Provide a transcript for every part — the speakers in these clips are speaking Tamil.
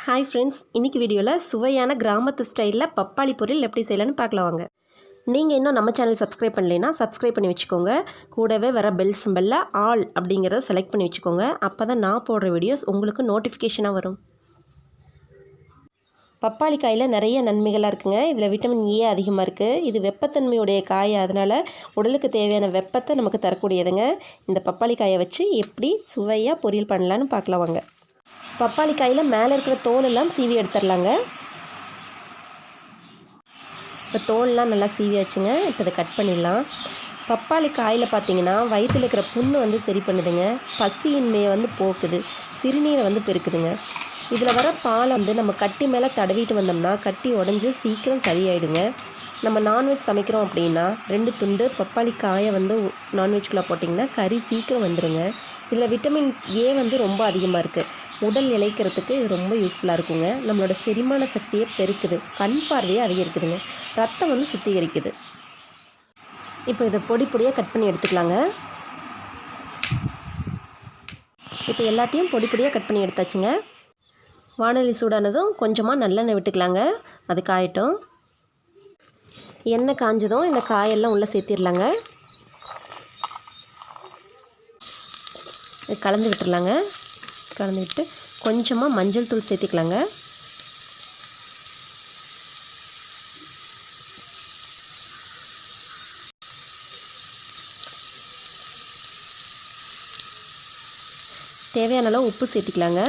ஹாய் ஃப்ரெண்ட்ஸ், இன்றைக்கி வீடியோவில் சுவையான கிராமத்து ஸ்டைலில் பப்பாளி பொரியல் எப்படி செய்யலான்னு பார்க்கலாம் வாங்க. நீங்கள் இன்னும் நம்ம சேனல் சப்ஸ்கிரைப் பண்ணலைன்னா சப்ஸ்கிரைப் பண்ணி வச்சுக்கோங்க. கூடவே வர பெல் சிம்பலில் ஆல் அப்படிங்கிறத செலக்ட் பண்ணி வச்சுக்கோங்க. அப்போ தான் நான் போடுற வீடியோஸ் உங்களுக்கு நோட்டிஃபிகேஷனாக வரும். பப்பாளி காயில் நிறைய நன்மைகளாக இருக்குங்க. இதில் விட்டமின் ஏ அதிகமாக இருக்குது. இது வெப்பத்தன்மையுடைய காய், அதனால் உடலுக்கு தேவையான வெப்பத்தை நமக்கு தரக்கூடியதுங்க. இந்த பப்பாளி காயை வச்சு எப்படி சுவையாக பொரியல் பண்ணலான்னு பார்க்கலாம் வாங்க. பப்பாளி காயில் மேலே இருக்கிற தோலெல்லாம் சீவி எடுத்துடலாங்க. இப்போ தோலெலாம் நல்லா சீவியாச்சுங்க. இப்போ இதை கட் பண்ணிடலாம். பப்பாளி காயில் பார்த்தீங்கன்னா வயிற்றில் இருக்கிற புண்ணு சரி பண்ணுதுங்க. பசியின்மையை போக்குது. சிறுநீரை பெருக்குதுங்க. இதில் வர பாலை நம்ம கட்டி மேலே தடவிட்டு வந்தோம்னா கட்டி உடஞ்சி சீக்கிரம் சரியாயிடுங்க. நம்ம நான்வெஜ் சமைக்கிறோம் அப்படின்னா 2 துண்டு பப்பாளி காயை நான்வெஜ்குள்ளே போட்டிங்கன்னா கறி சீக்கிரம் வந்துடுங்க. இதில் விட்டமின் ஏ ரொம்ப அதிகமாக இருக்குது. உடல் இளைக்கிறதுக்கு இது ரொம்ப யூஸ்ஃபுல்லாக இருக்குங்க. நம்மளோட செரிமான சக்தியை பெருக்குது. கண் பார்வையை அதிகரிக்குதுங்க. ரத்தம் சுத்திகரிக்குது. இப்போ இதை பொடி பொடியாக கட் பண்ணி எடுத்துக்கலாங்க. இப்போ எல்லாத்தையும் பொடி பொடியாக கட் பண்ணி எடுத்தாச்சுங்க. வானொலி சூடானதும் கொஞ்சமாக நல்லெண்ணெய் விட்டுக்கலாங்க. அது காயட்டும். எண்ணெய் காஞ்சதும் இந்த காயெல்லாம் உள்ளே சேர்த்திடலாங்க. கலந்து விட்டுடலாங்க. கலந்து விட்டு கொஞ்சமாக மஞ்சள் தூள் சேர்த்திக்கலாங்க. தேவையான அளவு உப்பு சேர்த்திக்கலாங்க.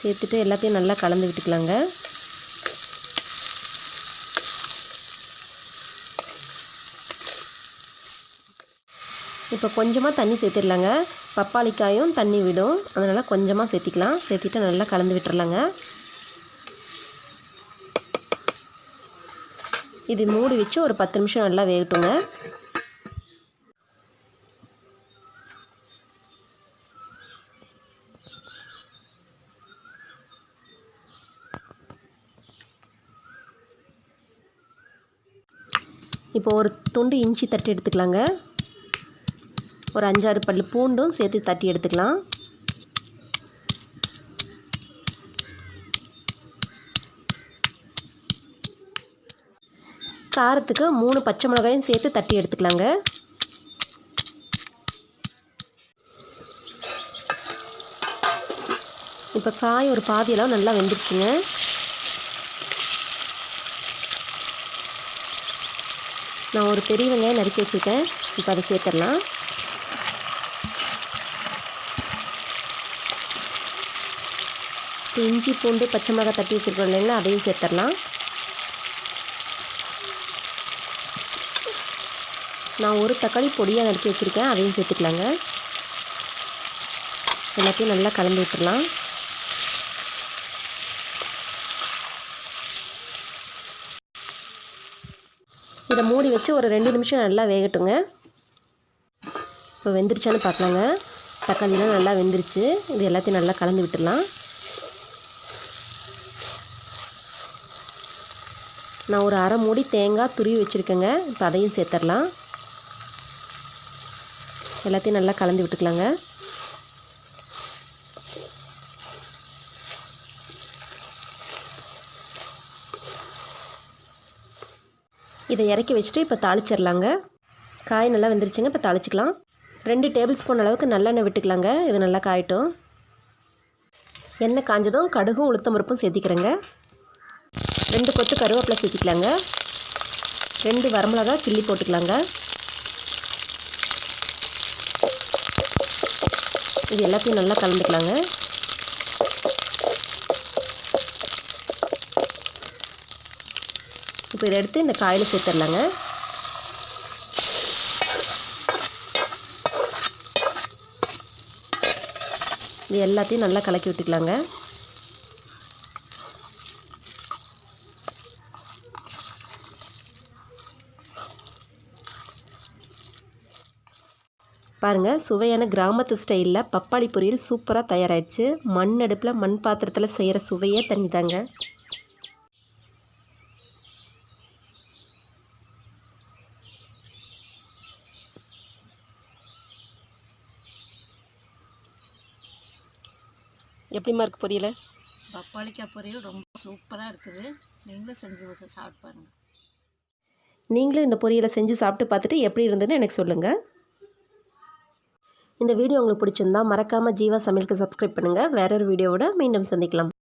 சேர்த்துட்டு எல்லாத்தையும் நல்லா கலந்து விட்டுக்கலாங்க. இப்போ கொஞ்சமாக தண்ணி சேர்த்திடலாங்க. பப்பாளிக்காயும் தண்ணி விடும், அதனால் கொஞ்சமாக சேர்த்திக்கலாம். சேர்த்திட்டு நல்லா கலந்து விட்டுறலாங்க. இது மூடி வச்சு ஒரு 10 நிமிஷம் நல்லா வேகட்டுங்க. இப்போ ஒரு துண்டு இஞ்சி தட்டி எடுத்துக்கலாங்க. ஒரு 5-6 பல் பூண்டும் சேர்த்து தட்டி எடுத்துக்கலாம். காரத்துக்கு 3 பச்சை மிளகாயும் சேர்த்து தட்டி எடுத்துக்கலாங்க. இப்போ காய் ஒரு பாதியெல்லாம் நல்லா வெந்துருச்சுங்க. நான் ஒரு பெரிய வெங்காயம் நறுக்கி வச்சுருக்கேன். இப்போ அதை சேர்த்துடலாம். இஞ்சி பூண்டு பச்சை மிளகாய் தட்டி வச்சுருக்கோம் இல்லைங்களா, அதையும் சேர்த்துடலாம். நான் ஒரு தக்காளி பொடியாக நறுக்கி வச்சுருக்கேன், அதையும் சேர்த்துக்கலாங்க. எல்லாத்தையும் நல்லா கலந்து விட்டுடலாம். இதை மூடி வச்சு ஒரு 2 நிமிஷம் நல்லா வேகட்டுங்க. இப்போ வெந்துருச்சான்னு பார்க்கலாங்க. தக்காளிலாம் நல்லா வெந்துருச்சு. இது எல்லாத்தையும் நல்லா கலந்து விட்டுடலாம். நான் ஒரு அரை மூடி தேங்காய் துருவி வச்சுருக்கேங்க. இப்போ அதையும் சேர்த்துடலாம். எல்லாத்தையும் நல்லா கலந்து விட்டுக்கலாங்க. இதை இறக்கி வச்சுட்டு இப்போ தாளிச்சிடலாங்க. காய் நல்லா வெந்துருச்சுங்க. இப்போ தாளிச்சிக்கலாம். 2 டேபிள் ஸ்பூன் அளவுக்கு நல்லெண்ணெய் விட்டுக்கலாங்க. இது நல்லா காயட்டும். எண்ணெய் காஞ்சதும் கடுகும் உளுத்தம் பருப்பும் சேர்த்திக்கிறேங்க. 2 கொத்து கருவேப்பிலை சேர்த்திக்கலாங்க. 2 வரமிளகா கிள்ளி போட்டுக்கலாங்க. இது எல்லாத்தையும் நல்லா கலந்துக்கலாங்க. இப்போ இதை எடுத்து இந்த காயில் சேர்த்துடலாங்க. இது எல்லாத்தையும் நல்லா கலக்கி விட்டுக்கலாங்க. பாருங்கள், சுவையான கிராமத்து ஸ்டைலில் பப்பாளி பொரியல் சூப்பராக தயாராகிடுச்சு. மண் அடுப்பில் மண் பாத்திரத்தில் செய்கிற சுவையே தனிதாங்க. எப்படிமா இருக்குது பொரியல்? பப்பாளிக்காய் பொரியல் ரொம்ப சூப்பராக இருக்குது. நீங்களும் செஞ்சு சாப்பிட்டு பாருங்கள். நீங்களும் இந்த பொரியலை செஞ்சு சாப்பிட்டு பார்த்துட்டு எப்படி இருந்ததுன்னு எனக்கு சொல்லுங்கள். இந்த வீடியோ உங்களுக்கு பிடிச்சிருந்தா மறக்காமல் ஜீவா சமையலுக்கு சப்ஸ்கிரைப் பண்ணுங்கள். வேறொரு வீடியோவோட மீண்டும் சந்திக்கலாம்.